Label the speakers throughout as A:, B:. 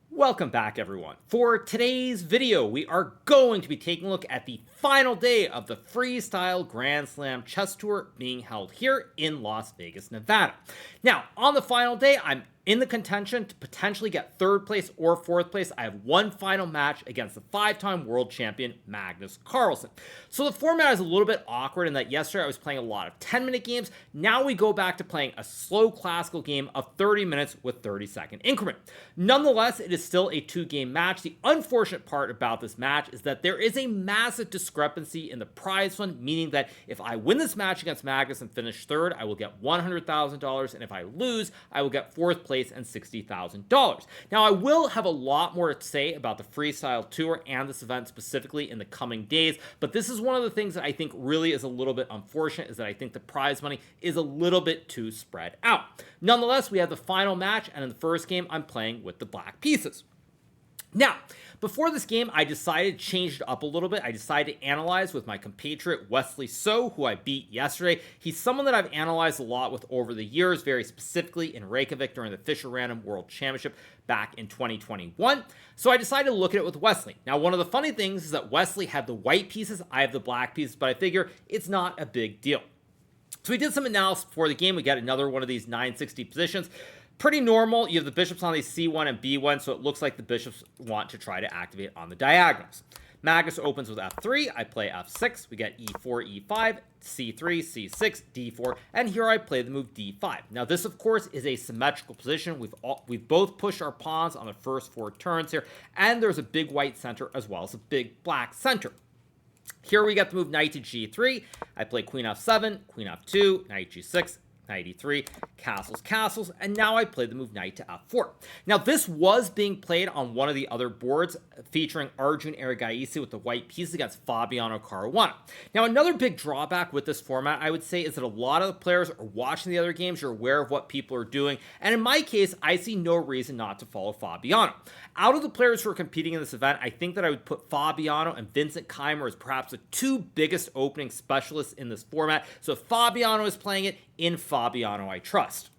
A: Welcome back, everyone. For today's video, we are going to be taking a look at the final day of the Freestyle Grand Slam Chess Tour being held here in Las Vegas, Nevada. Now, on the final day, I'm in the contention to potentially get third place or fourth place. I have one final match against the five-time world champion Magnus Carlsen. So the format is a little bit awkward in that yesterday I was playing a lot of 10-minute games. Now we go back to playing a slow classical game of 30 minutes with 30-second increment. Nonetheless, it is still a two-game match. The unfortunate part about this match is that there is a massive discrepancy in the prize fund, meaning that if I win this match against Magnus and finish third, I will get $100,000, and if I lose, I will get fourth place and $60,000. Now, I will have a lot more to say about the Freestyle Tour and this event specifically in the coming days, but this is one of the things that I think really is a little bit unfortunate, is that I think the prize money is a little bit too spread out. Nonetheless, we have the final match, and in the first game, I'm playing with the black pieces. Now, before this game, I decided to change it up a little bit. I decided to analyze with my compatriot Wesley So, who I beat yesterday. He's someone that I've analyzed a lot with over the years, very specifically in Reykjavik during the Fischer Random World Championship back in 2021. So I decided to look at it with Wesley. Now, one of the funny things is that Wesley had the white pieces, I have the black pieces, but I figure it's not a big deal. So we did some analysis before the game. We got another one of these 960 positions. Pretty normal. You have the bishops on these C1 and B1, so it looks like the bishops want to try to activate on the diagonals. Magnus opens with F3. I play F6. We get E4, E5, C3, C6, D4, and here I play the move D5. Now, this, of course, is a symmetrical position. We've both pushed our pawns on the first four turns here, and there's a big white center as well as a big black center. Here we get the move knight to G3. I play queen F7, queen F2, knight G6, knight e3, castles, castles, and now I play the move knight to f4. Now, this was being played on one of the other boards featuring Arjun Erigaisi with the white pieces against Fabiano Caruana. Now, another big drawback with this format, I would say, is that a lot of the players are watching the other games, you're aware of what people are doing, and in my case, I see no reason not to follow Fabiano. Out of the players who are competing in this event, I think that I would put Fabiano and Vincent Keimer as perhaps the two biggest opening specialists in this format. So if Fabiano is playing it, in Fabiano I trust.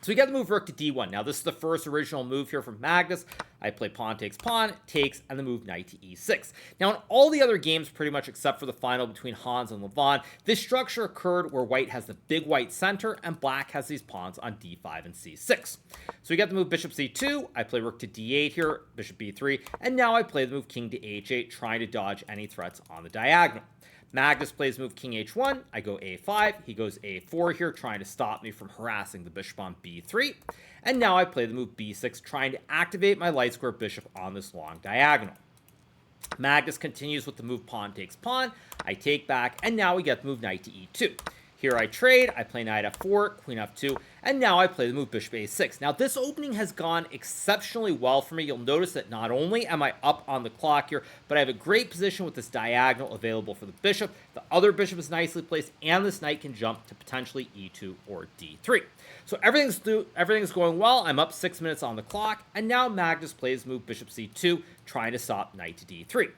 A: So we got the move rook to d1. Now, this is the first original move here from Magnus. I play pawn, takes, and the move knight to e6. Now, in all the other games, pretty much except for the final between Hans and Levon, this structure occurred where white has the big white center and black has these pawns on d5 and c6. So we got the move bishop c2. I play rook to d8 here, bishop b3, and now I play the move king to h8, trying to dodge any threats on the diagonal. Magnus plays move king h1, I go a5, he goes a4 here, trying to stop me from harassing the bishop on b3, and now I play the move b6, trying to activate my light square bishop on this long diagonal. Magnus continues with the move pawn takes pawn, I take back, and now we get the move knight to e2. Here I trade, I play knight f4, queen f2, and now I play the move bishop a6. Now, this opening has gone exceptionally well for me. You'll notice that not only am I up on the clock here, but I have a great position with this diagonal available for the bishop. The other bishop is nicely placed, and this knight can jump to potentially e2 or d3. So everything's going well. I'm up 6 minutes on the clock, and now Magnus plays move bishop c2, trying to stop knight to d3.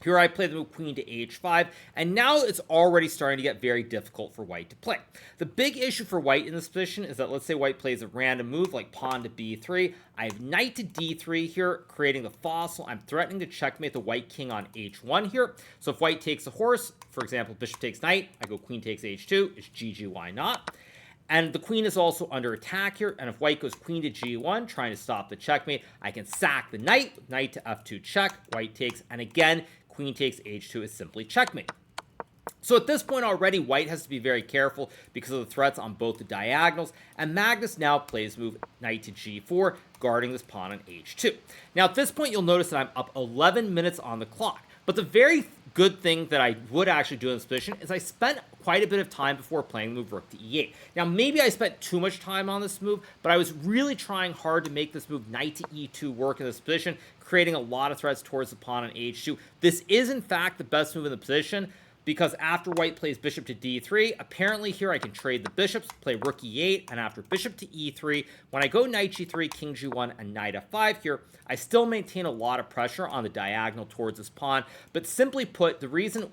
A: Here I play the move queen to h5, and now it's already starting to get very difficult for white to play. The big issue for white in this position is that, let's say white plays a random move like pawn to b3. I have knight to d3 here, creating the fossil. I'm threatening to checkmate the white king on h1 here. So if white takes a horse, for example, bishop takes knight, I go queen takes h2, it's GG, why not? And the queen is also under attack here, and if white goes queen to g1, trying to stop the checkmate, I can sack the knight, knight to f2 check, white takes, and again, queen takes h2 is simply checkmate. So at this point already, white has to be very careful because of the threats on both the diagonals, and Magnus now plays move knight to g4, guarding this pawn on h2. Now at this point, you'll notice that I'm up 11 minutes on the clock, but the very good thing that I would actually do in this position is I spent quite a bit of time before playing the move rook to e8. Now, maybe I spent too much time on this move, but I was really trying hard to make this move knight to e2 work in this position, creating a lot of threats towards the pawn on h2. This is, in fact, the best move in the position, because after white plays bishop to d3, apparently here I can trade the bishops, play rook e8, and after bishop to e3, when I go knight g3, king g1, and knight f5 here, I still maintain a lot of pressure on the diagonal towards this pawn, but simply put, the reason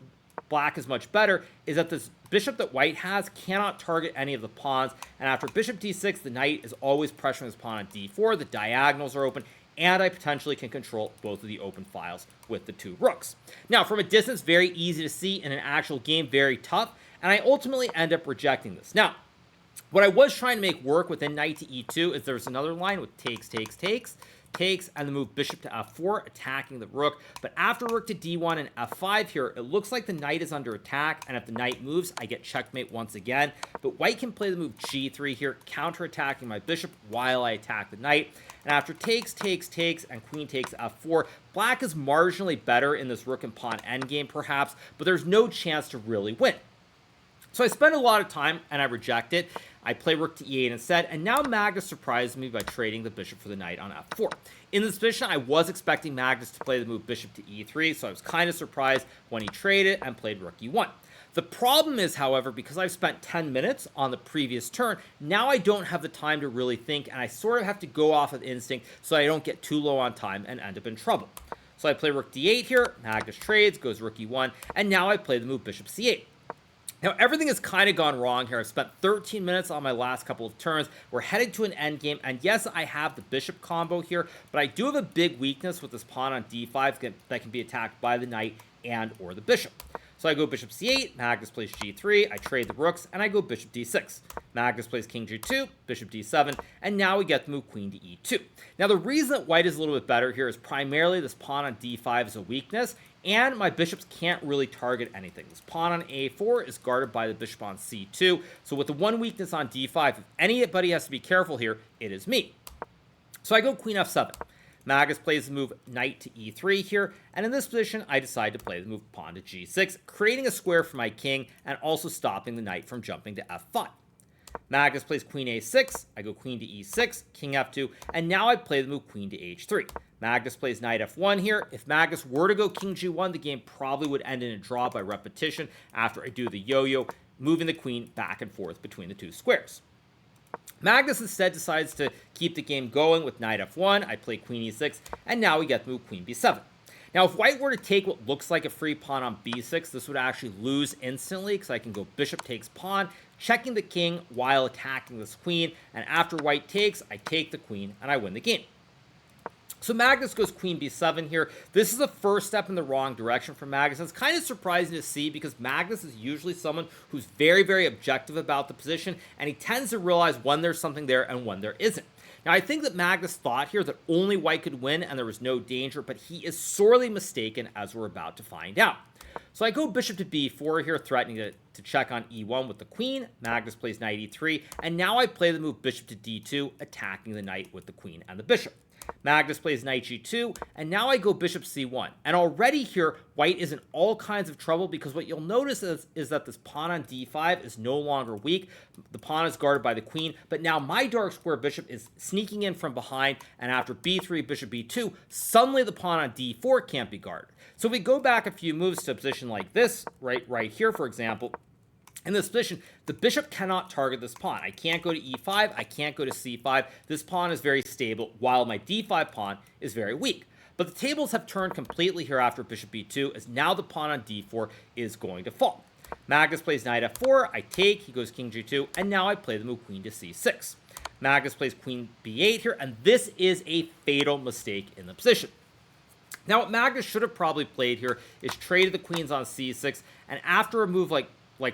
A: black is much better is that this bishop that white has cannot target any of the pawns, and after bishop d6, the knight is always pressuring this pawn on d4, the diagonals are open, and I potentially can control both of the open files with the 2 rooks. Now, from a distance, very easy to see. In an actual game, very tough, and I ultimately end up rejecting this. Now, what I was trying to make work within knight to e2 is there's another line with takes, and the move bishop to f4, attacking the rook. But after rook to d1 and f5 here, it looks like the knight is under attack, and if the knight moves, I get checkmate once again. But white can play the move g3 here, counterattacking my bishop while I attack the knight. And after takes, and queen takes f4, black is marginally better in this rook and pawn endgame perhaps, but there's no chance to really win. So I spend a lot of time, and I reject it. I play rook to e8 instead, and now Magnus surprised me by trading the bishop for the knight on f4. In this position, I was expecting Magnus to play the move bishop to e3, so I was kind of surprised when he traded and played rook e1. The problem is, however, because I've spent 10 minutes on the previous turn, now I don't have the time to really think, and I sort of have to go off of instinct so I don't get too low on time and end up in trouble. So I play rook d8 here, Magnus trades, goes rook e1, and now I play the move bishop c8. Now, everything has kind of gone wrong here. I've spent 13 minutes on my last couple of turns. We're headed to an endgame, and yes, I have the bishop combo here, but I do have a big weakness with this pawn on d5 that can be attacked by the knight and or the bishop. So I go bishop c8, Magnus plays g3, I trade the rooks, and I go bishop d6. Magnus plays king g2, bishop d7, and now we get the move queen to e2. Now, the reason that white is a little bit better here is primarily this pawn on d5 is a weakness, and my bishops can't really target anything. This pawn on a4 is guarded by the bishop on c2, so with the one weakness on d5, if anybody has to be careful here, it is me. So I go queen f7. Magnus plays the move knight to e3 here, and in this position, I decide to play the move pawn to g6, creating a square for my king, and also stopping the knight from jumping to f5. Magnus plays queen a6, I go queen to e6, king f2, and now I play the move queen to h3. Magnus plays knight f1 here. If Magnus were to go king g1, the game probably would end in a draw by repetition after I do the yo-yo, moving the queen back and forth between the 2 squares. Magnus instead decides to keep the game going with knight f1, I play queen e6, and now we get the move queen b7. Now, if white were to take what looks like a free pawn on b6, this would actually lose instantly because I can go bishop takes pawn, checking the king while attacking this queen, and after white takes, I take the queen, and I win the game. So Magnus goes queen b7 here. This is the first step in the wrong direction for Magnus. It's kind of surprising to see because Magnus is usually someone who's very, very objective about the position, and he tends to realize when there's something there and when there isn't. Now, I think that Magnus thought here that only white could win and there was no danger, but he is sorely mistaken, as we're about to find out. So I go bishop to b4 here, threatening to check on e1 with the queen. Magnus plays knight e3, and now I play the move bishop to d2, attacking the knight with the queen and the bishop. Magnus plays knight g2, and now I go bishop c1. And already here, white is in all kinds of trouble because what you'll notice is that this pawn on d5 is no longer weak. The pawn is guarded by the queen, but now my dark square bishop is sneaking in from behind, and after b3, bishop b2, suddenly the pawn on d4 can't be guarded. So if we go back a few moves to a position like this, right here, for example, in this position, the bishop cannot target this pawn. I can't go to e5, I can't go to c5. This pawn is very stable, while my d5 pawn is very weak. But the tables have turned completely here after bishop b2, as now the pawn on d4 is going to fall. Magnus plays knight f4, I take, he goes king g2, and now I play the move queen to c6. Magnus plays queen b8 here, and this is a fatal mistake in the position. Now, what Magnus should have probably played here is traded the queens on c6, and after a move like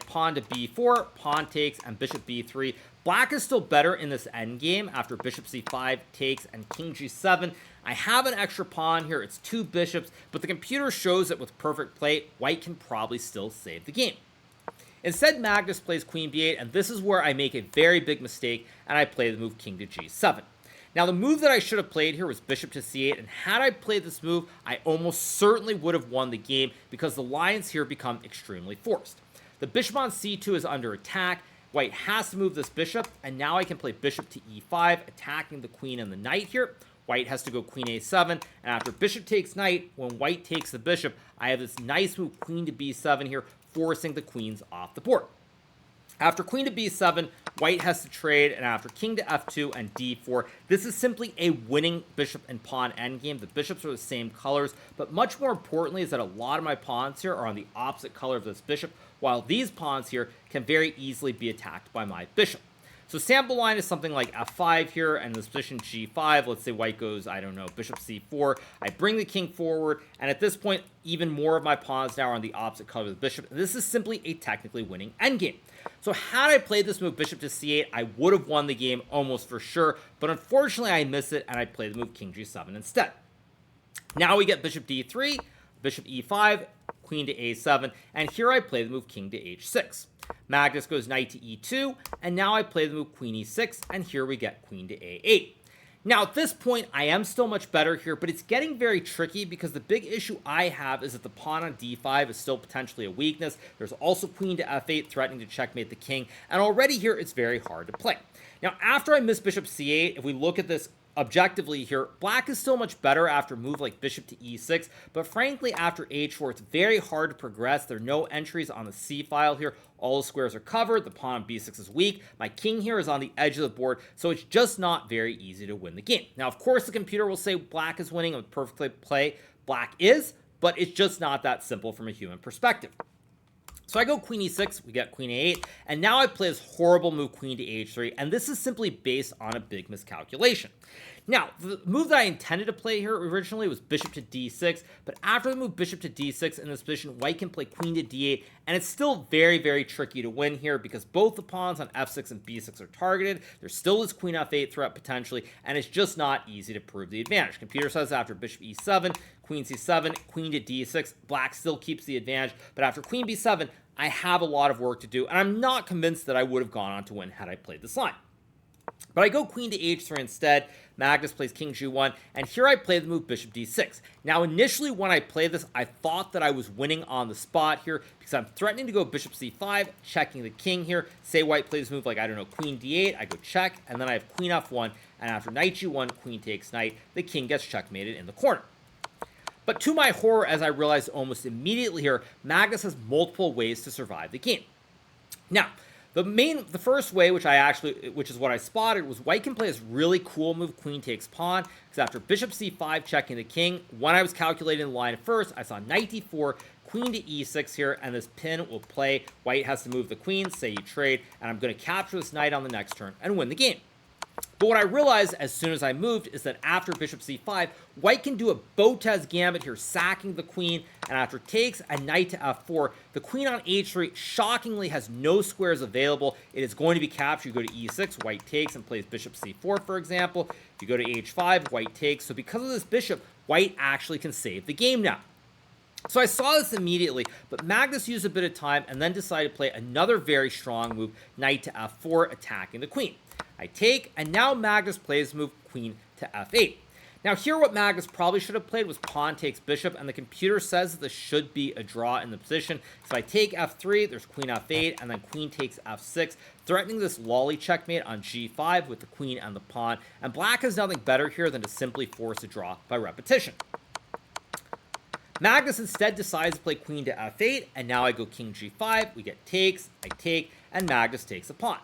A: pawn to b4, pawn takes, and bishop b3. Black is still better in this endgame after bishop c5 takes and king g7. I have an extra pawn here. It's 2 bishops, but the computer shows that with perfect play, white can probably still save the game. Instead, Magnus plays queen b8, and this is where I make a very big mistake, and I play the move king to g7. Now, the move that I should have played here was bishop to c8, and had I played this move, I almost certainly would have won the game because the lines here become extremely forced. The bishop on c2 is under attack. White has to move this bishop, and now I can play bishop to e5, attacking the queen and the knight here. White has to go queen a7, and after bishop takes knight, when white takes the bishop, I have this nice move queen to b7 here, forcing the queens off the board. After queen to b7, white has to trade, and after king to f2 and d4, this is simply a winning bishop and pawn endgame. The bishops are the same colors, but much more importantly is that a lot of my pawns here are on the opposite color of this bishop, while these pawns here can very easily be attacked by my bishop. So sample line is something like f5 here, and in this position g5, let's say white goes, I don't know, bishop c4. I bring the king forward, and at this point, even more of my pawns now are on the opposite color of the bishop. And this is simply a technically winning endgame. So had I played this move bishop to c8, I would have won the game almost for sure, but unfortunately I missed it, and I played the move king g7 instead. Now we get bishop d3, bishop e5, queen to a7, and here I play the move king to h6. Magnus goes knight to e2, and now I play the move queen e6, and here we get queen to a8. Now at this point, I am still much better here, but it's getting very tricky because the big issue I have is that the pawn on d5 is still potentially a weakness. There's also queen to f8 threatening to checkmate the king, and already here it's very hard to play. Now after I miss bishop c8, if we look at this objectively here, black is still much better after a move like bishop to e6, but frankly after h4 it's very hard to progress. There are no entries on the c file here. All the squares are covered. The pawn on b6 is weak. My king here is on the edge of the board, so it's just not very easy to win the game. Now of course the computer will say black is winning with perfect play. Black is, but it's just not that simple from a human perspective. So I go queen e6, we get queen a8, and now I play this horrible move queen to h3, and this is simply based on a big miscalculation. Now, the move that I intended to play here originally was bishop to d6, but after the move bishop to d6 in this position, white can play queen to d8, and it's still very, very tricky to win here because both the pawns on f6 and b6 are targeted. There's still this queen f8 threat potentially, and it's just not easy to prove the advantage. Computer says after bishop e7, queen c7, queen to d6, black still keeps the advantage, but after queen b7, I have a lot of work to do, and I'm not convinced that I would have gone on to win had I played this line. But I go queen to h3 instead. Magnus plays king g1, and here I play the move bishop d6. Now, initially when I played this, I thought that I was winning on the spot here because I'm threatening to go bishop c5, checking the king here. Say white plays a move like, I don't know, queen d8, I go check, and then I have queen f1, and after knight g1, queen takes knight, the king gets checkmated in the corner. But to my horror, as I realized almost immediately here, Magnus has multiple ways to survive the game. Now, the first way, which is what I spotted, was white can play this really cool move, queen takes pawn, because after bishop c5 checking the king, when I was calculating the line at first, I saw knight d4, queen to e6 here, and this pin will play. White has to move the queen, say you trade, and I'm going to capture this knight on the next turn and win the game. But what I realized as soon as I moved is that after bishop c5, white can do a Botez gambit here, sacking the queen, and after takes a knight to f4, the queen on h3 shockingly has no squares available. It is going to be captured. You go to e6, white takes and plays bishop c4, for example. If you go to h5, white takes. So because of this bishop, white actually can save the game now. So I saw this immediately, but Magnus used a bit of time and then decided to play another very strong move, knight to f4, attacking the queen. I take, and now Magnus plays move queen to f8. Now here what Magnus probably should have played was pawn takes bishop, and the computer says that this should be a draw in the position. So I take f3, there's queen f8, and then queen takes f6, threatening this lolly checkmate on g5 with the queen and the pawn, and black has nothing better here than to simply force a draw by repetition. Magnus instead decides to play queen to f8, and now I go king g5, we get takes, I take, and Magnus takes a pawn.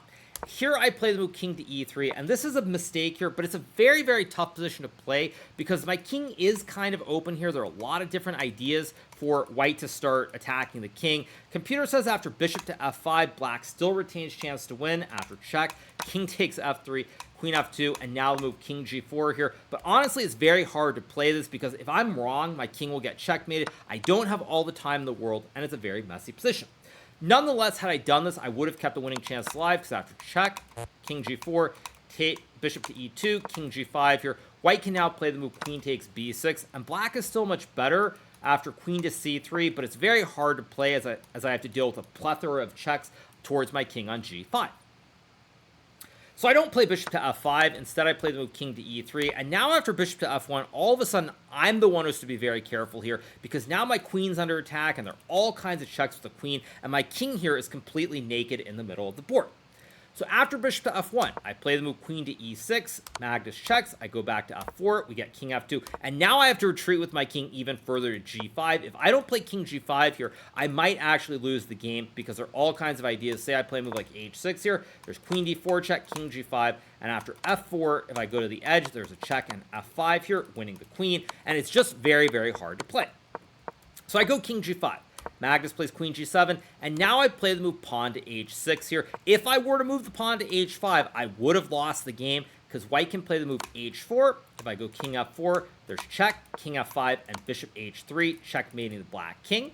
A: Here I play the move king to e3, and this is a mistake here, but it's a very, very tough position to play because my king is kind of open here. There are a lot of different ideas for white to start attacking the king. Computer says after bishop to f5, black still retains chance to win. After check, king takes f3, queen f2, and now move king g4 here. But honestly, it's very hard to play this because if I'm wrong, my king will get checkmated. I don't have all the time in the world, and it's a very messy position. Nonetheless, had I done this, I would have kept the winning chance alive because after check, king g4, take bishop to e2, king g5 here. White can now play the move queen takes b6, and black is still much better after queen to c3, but it's very hard to play as I have to deal with a plethora of checks towards my king on g5. So I don't play bishop to f5. Instead, I play the move king to e3. And now after bishop to f1, all of a sudden, I'm the one who's to be very careful here because now my queen's under attack and there are all kinds of checks with the queen. And my king here is completely naked in the middle of the board. So after bishop to f1, I play the move queen to e6, Magnus checks, I go back to f4, we get king f2, and now I have to retreat with my king even further to g5. If I don't play king g5 here, I might actually lose the game because there are all kinds of ideas. Say I play a move like h6 here, there's queen d4 check, king g5, and after f4, if I go to the edge, there's a check and f5 here, winning the queen, and it's just very, very hard to play. So I go king g5. Magnus plays queen g7, and now I play the move pawn to h6 here. If I were to move the pawn to h5, I would have lost the game, because white can play the move h4. If I go king f4, there's check, king f5, and bishop h3, checkmating the black king.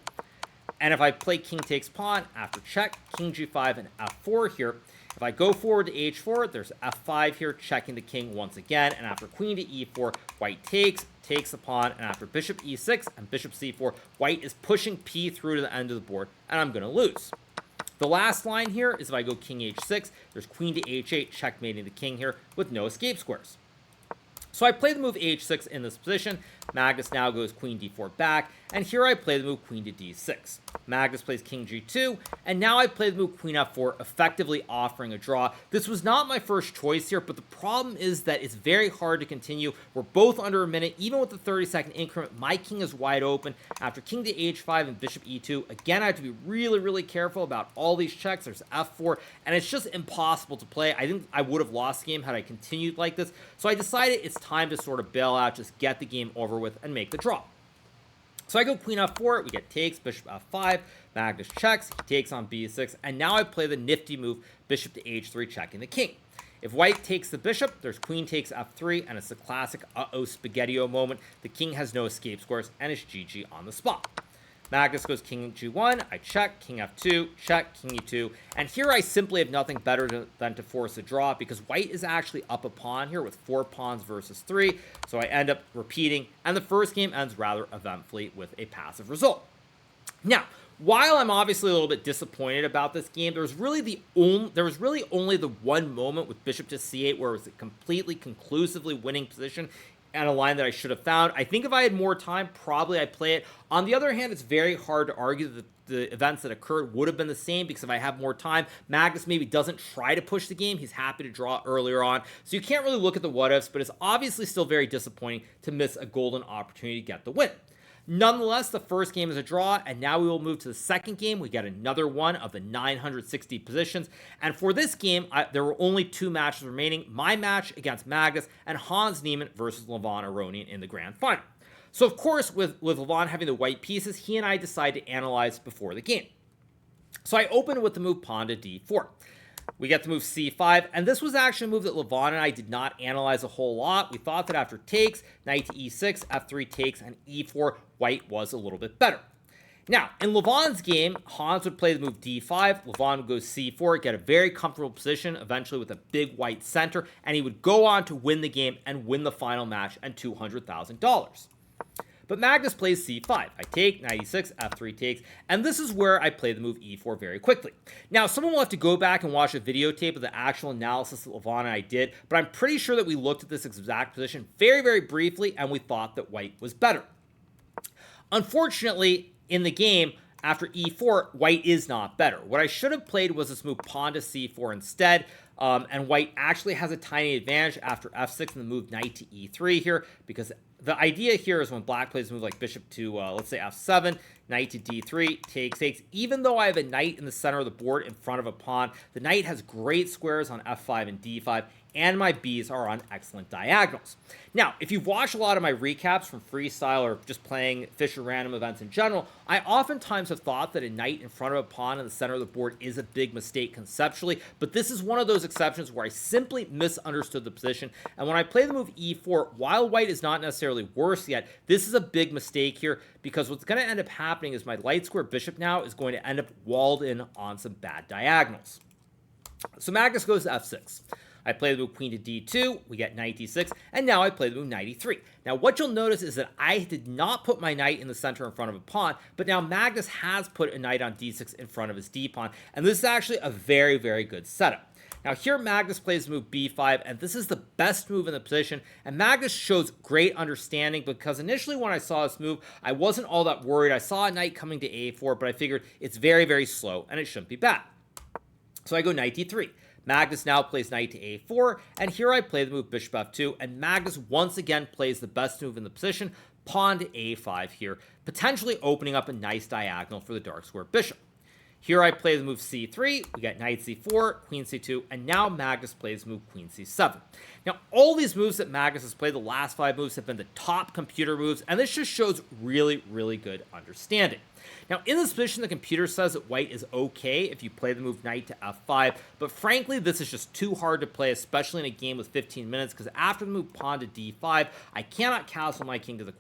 A: And if I play king takes pawn, after check, king g5, and f4 here, if I go forward to h4, there's f5 here, checking the king once again, and after queen to e4, white takes the pawn, and after bishop e6 and bishop c4, white is pushing p through to the end of the board, and I'm going to lose. The last line here is if I go king h6, there's queen to h8, checkmating the king here with no escape squares. So I play the move h6 in this position. Magnus now goes queen d4 back, and here I play the move queen to d6. Magnus plays king g2, and now I play the move queen f4, effectively offering a draw. This was not my first choice here, but the problem is that it's very hard to continue. We're both under a minute. Even with the 30-second increment, my king is wide open. After king to h5 and bishop e2, again, I have to be really, really careful about all these checks. There's f4, and it's just impossible to play. I think I would have lost the game had I continued like this, so I decided it's time to sort of bail out, just get the game over with, and make the draw. So I go queen f4, we get takes, bishop f5, Magnus checks, he takes on b6, and now I play the nifty move, bishop to h3, checking the king. If white takes the bishop, there's queen takes f3, and it's the classic uh-oh spaghetti-o moment. The king has no escape squares, and it's GG on the spot. Magnus goes king g1, I check, king f2, check, king e2, and here I simply have nothing better than to force a draw, because white is actually up a pawn here with 4 pawns versus 3, so I end up repeating, and the first game ends rather eventfully with a passive result. Now, while I'm obviously a little bit disappointed about this game, there was really only the one moment with bishop to c8 where it was a completely conclusively winning position and a line that I should have found. I think if I had more time, probably I'd play it. On the other hand, it's very hard to argue that the events that occurred would have been the same, because if I have more time, Magnus maybe doesn't try to push the game. He's happy to draw earlier on. So you can't really look at the what-ifs, but it's obviously still very disappointing to miss a golden opportunity to get the win. Nonetheless, the first game is a draw, and now we will move to the second game. We get another one of the 960 positions, and for this game, there were only 2 matches remaining. My match against Magnus, and Hans Niemann versus Levon Aronian in the grand final. So of course, with Levon having the white pieces, he and I decide to analyze before the game. So I open with the move pawn to d4. We get the move c5, and this was actually a move that Levon and I did not analyze a whole lot. We thought that after takes, knight to e6, f3 takes, and e4, white was a little bit better. Now, in Levon's game, Hans would play the move d5, Levon would go c4, get a very comfortable position, eventually with a big white center, and he would go on to win the game and win the final match and $200,000. But Magnus plays c5. I take, knight e6, f3 takes, and this is where I play the move e4 very quickly. Now, someone will have to go back and watch a videotape of the actual analysis that Levon and I did, but I'm pretty sure that we looked at this exact position very, very briefly, and we thought that white was better. Unfortunately, in the game, after e4, white is not better. What I should have played was this move pawn to c4 instead, and white actually has a tiny advantage after f6 and the move knight to e3 here, because the idea here is when black plays a move like bishop to, let's say, f7, knight to d3, takes. Even though I have a knight in the center of the board in front of a pawn, the knight has great squares on f5 and d5, and my b's are on excellent diagonals. Now, if you've watched a lot of my recaps from Freestyle or just playing Fisher random events in general, I oftentimes have thought that a knight in front of a pawn in the center of the board is a big mistake conceptually, but this is one of those exceptions where I simply misunderstood the position, and when I play the move e4, while white is not necessarily worse yet, this is a big mistake here, because what's going to end up happening is my light square bishop now is going to end up walled in on some bad diagonals. So Magnus goes to f6. I play the move queen to d2, we get knight d6, and now I play the move knight e3. Now what you'll notice is that I did not put my knight in the center in front of a pawn, but now Magnus has put a knight on d6 in front of his d-pawn, and this is actually a very, very good setup. Now here Magnus plays the move b5, and this is the best move in the position, and Magnus shows great understanding, because initially when I saw this move, I wasn't all that worried. I saw a knight coming to a4, but I figured it's very, very slow, and it shouldn't be bad. So I go knight d3. Magnus now plays knight to a4, and here I play the move bishop f2, and Magnus once again plays the best move in the position, pawn to a5 here, potentially opening up a nice diagonal for the dark square bishop. Here I play the move c3, we get knight c4, queen c2, and now Magnus plays the move queen c7. Now, all these moves that Magnus has played, the last 5 moves, have been the top computer moves, and this just shows really, really good understanding. Now, in this position, the computer says that white is okay if you play the move knight to f5, but frankly, this is just too hard to play, especially in a game with 15 minutes, because after the move pawn to d5, I cannot castle my king to the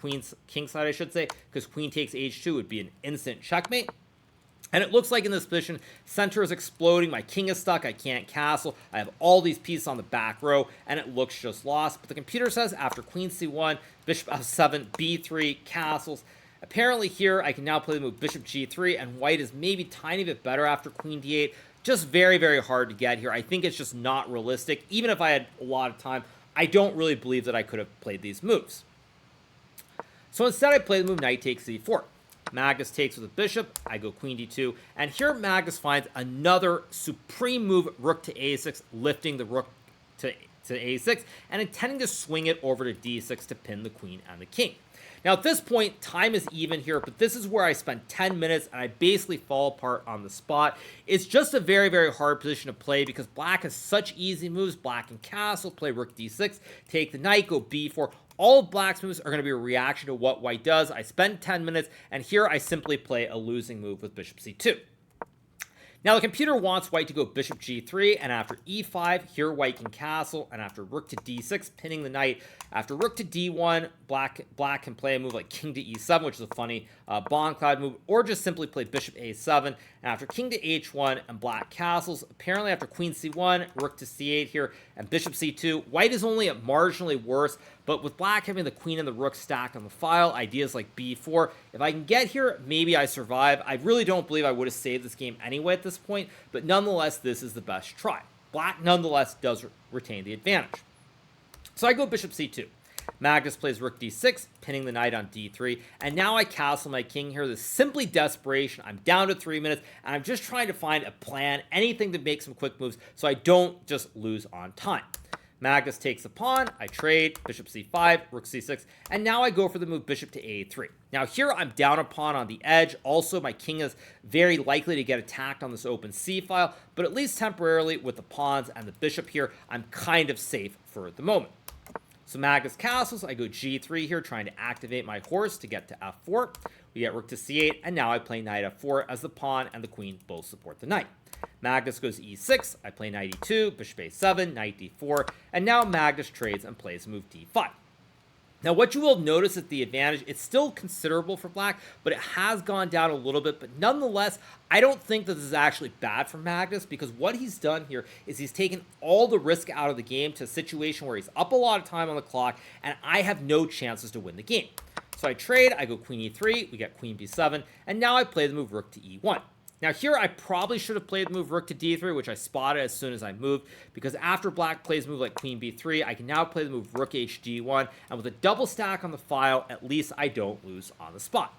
A: king side, I should say, because queen takes h2 would be an instant checkmate. And it looks like in this position, center is exploding, my king is stuck, I can't castle, I have all these pieces on the back row, and it looks just lost. But the computer says after queen c1, bishop f7, b3, castles. Apparently here, I can now play the move bishop g3, and white is maybe tiny bit better after queen d8. Just very, very hard to get here. I think it's just not realistic. Even if I had a lot of time, I don't really believe that I could have played these moves. So instead, I play the move knight takes c4. Magnus takes with a bishop, I go queen d2, and here Magnus finds another supreme move, rook to a6, lifting the rook to a6, and intending to swing it over to d6 to pin the queen and the king. Now at this point, time is even here, but this is where I spend 10 minutes and I basically fall apart on the spot. It's just a very, very hard position to play because black has such easy moves. Black can castle, play rook d6, take the knight, go b4. All of black's moves are going to be a reaction to what white does. I spend 10 minutes, and here I simply play a losing move with bishop c2. Now the computer wants white to go bishop g3, and after e5, here white can castle, and after rook to d6, pinning the knight. After rook to d1, black can play a move like king to e7, which is a funny bomb cloud move, or just simply play bishop a7. And after king to h1 and black castles, apparently after queen c1, rook to c8 here, and bishop c2, white is only marginally worse, but with black having the queen and the rook stacked on the file, ideas like b4, if I can get here, maybe I survive. I really don't believe I would have saved this game anyway at this point, but nonetheless, this is the best try. Black nonetheless does retain the advantage. So I go bishop c2. Magnus plays rook d6, pinning the knight on d3, and now I castle my king here. This is simply desperation. I'm down to 3 minutes, and I'm just trying to find a plan, anything to make some quick moves, so I don't just lose on time. Magnus takes a pawn, I trade, bishop c5, rook c6, and now I go for the move bishop to a3. Now here I'm down a pawn on the edge. Also, my king is very likely to get attacked on this open c file, but at least temporarily with the pawns and the bishop here, I'm kind of safe for the moment. So Magnus castles, I go g3 here, trying to activate my horse to get to f4. We get rook to c8, and now I play knight f4 as the pawn and the queen both support the knight. Magnus goes e6, I play knight e2, bishop a7, knight d4, and now Magnus trades and plays move d5. Now what you will notice is the advantage, it's still considerable for black, but it has gone down a little bit, but nonetheless, I don't think that this is actually bad for Magnus, because what he's done here is he's taken all the risk out of the game to a situation where he's up a lot of time on the clock, and I have no chances to win the game. So I trade, I go queen e3, we get queen b7, and now I play the move rook to e1. Now here I probably should have played the move rook to d3, which I spotted as soon as I moved, because after black plays a move like queen b3, I can now play the move rook hg1, and with a double stack on the file, at least I don't lose on the spot.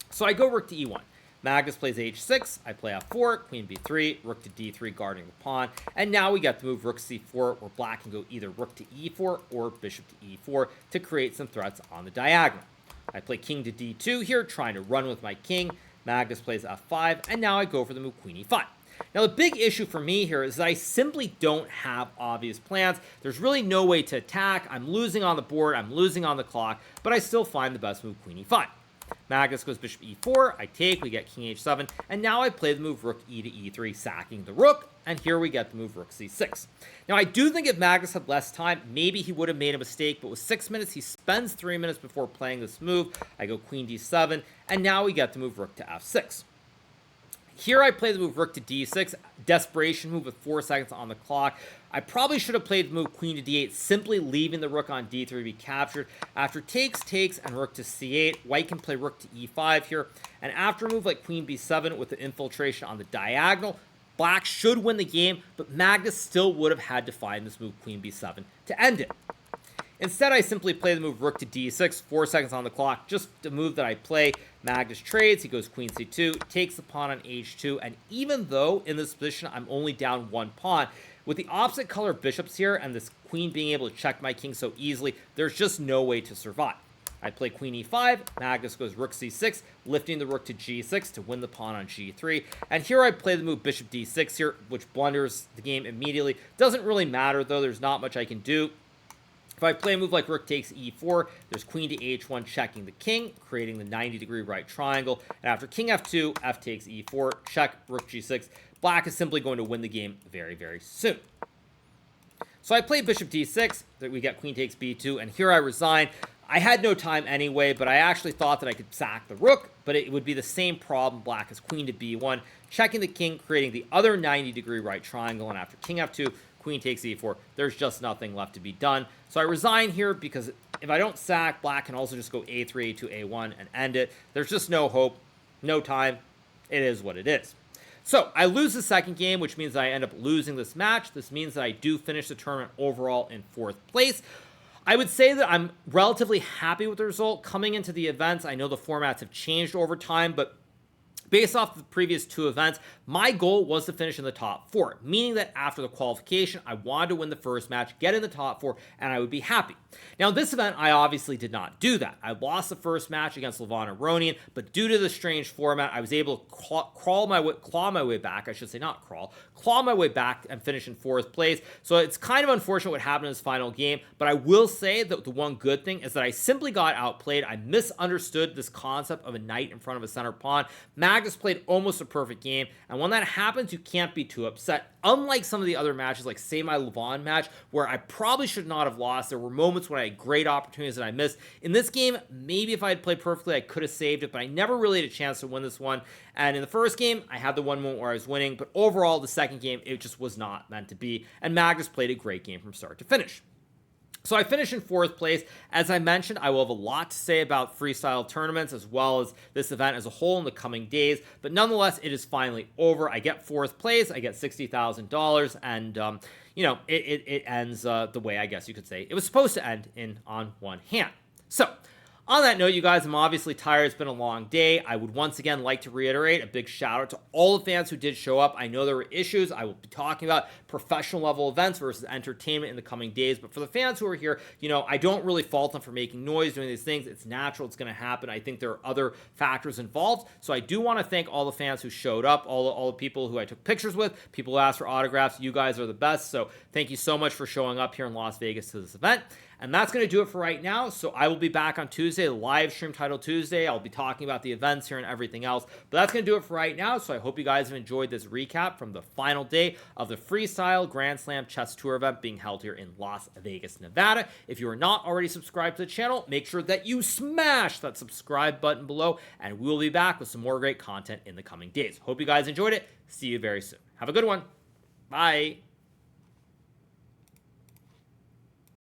A: So I go rook to e1. Magnus plays h6, I play f4, queen b3, rook to d3 guarding the pawn, and now we get the move rook c4, where black can go either rook to e4 or bishop to e4 to create some threats on the diagonal. I play king to d2 here, trying to run with my king. Magnus plays f5, and now I go for the move queen e5. Now, the big issue for me here is that I simply don't have obvious plans. There's really no way to attack. I'm losing on the board. I'm losing on the clock, but I still find the best move queen e5. Magnus goes bishop e4, I take, we get king h7, and now I play the move rook e to e3, sacking the rook, and here we get the move rook c6. Now, I do think if Magnus had less time, maybe he would have made a mistake, but with 6 minutes, he spends 3 minutes before playing this move. I go queen d7, and now we get the move rook to f6. Here I play the move rook to d6, desperation move with 4 seconds on the clock. I probably should have played the move queen to d8, simply leaving the rook on d3 to be captured. After takes, and rook to c8, white can play rook to e5 here. And after a move like queen b7 with the infiltration on the diagonal, black should win the game, but Magnus still would have had to find this move queen b7 to end it. Instead, I simply play the move rook to d6, 4 seconds on the clock, just a move that I play. Magnus trades, he goes queen c2, takes the pawn on h2, and even though in this position I'm only down 1 pawn, with the opposite color bishops here and this queen being able to check my king so easily, there's just no way to survive. I play queen e5, Magnus goes rook c6, lifting the rook to g6 to win the pawn on g3. And here I play the move bishop d6 here, which blunders the game immediately. Doesn't really matter, though. There's not much I can do. If I play a move like rook takes e4, there's queen to h1 checking the king, creating the 90-degree right triangle. And after king f2, f takes e4, check, rook g6. Black is simply going to win the game very, very soon. So I play bishop d6, that we get queen takes b2, and here I resign. I had no time anyway, but I actually thought that I could sack the rook, but it would be the same problem. Black is queen to b1, checking the king, creating the other 90-degree right triangle, and after king f2, queen takes e4, there's just nothing left to be done. So I resign here because if I don't sack, black can also just go a3, a2, a1, and end it. There's just no hope, no time. It is what it is. So I lose the second game, which means I end up losing this match. This means that I do finish the tournament overall in 4th place. I would say that I'm relatively happy with the result. Coming into the events, I know the formats have changed over time, but based off the previous 2 events, my goal was to finish in the top 4, meaning that after the qualification, I wanted to win the first match, get in the top 4, and I would be happy. Now, this event, I obviously did not do that. I lost the first match against Levon Aronian, but due to the strange format, I was able to claw my way back. I should say not crawl, claw my way back and finish in 4th place. So it's kind of unfortunate what happened in this final game, but I will say that the one good thing is that I simply got outplayed. I misunderstood this concept of a knight in front of a center pawn. Magnus played almost a perfect game, and when that happens, you can't be too upset. Unlike some of the other matches, like say my Levon match, where I probably should not have lost. There were moments when I had great opportunities that I missed. In this game, maybe if I had played perfectly, I could have saved it, but I never really had a chance to win this one. And in the first game, I had the one moment where I was winning, but overall, the second game, it just was not meant to be. And Magnus played a great game from start to finish. So I finished in 4th place. As I mentioned, I will have a lot to say about freestyle tournaments as well as this event as a whole in the coming days. But nonetheless, it is finally over. I get 4th place. I get $60,000. And, it ends the way I guess you could say it was supposed to end on one hand. So on that note, you guys, I'm obviously tired. It's been a long day. I would once again like to reiterate a big shout out to all the fans who did show up. I know there were issues. I will be talking about professional level events versus entertainment in the coming days. But for the fans who are here, I don't really fault them for making noise, doing these things. It's natural. It's going to happen. I think there are other factors involved. So I do want to thank all the fans who showed up, all the people who I took pictures with, people who asked for autographs. You guys are the best. So thank you so much for showing up here in Las Vegas to this event. And that's going to do it for right now. So I will be back on Tuesday, the live stream title Tuesday. I'll be talking about the events here and everything else. But that's going to do it for right now. So I hope you guys have enjoyed this recap from the final day of the Freestyle Grand Slam Chess Tour event being held here in Las Vegas, Nevada. If you are not already subscribed to the channel, make sure that you smash that subscribe button below. And we'll be back with some more great content in the coming days. Hope you guys enjoyed it. See you very soon. Have a good one. Bye.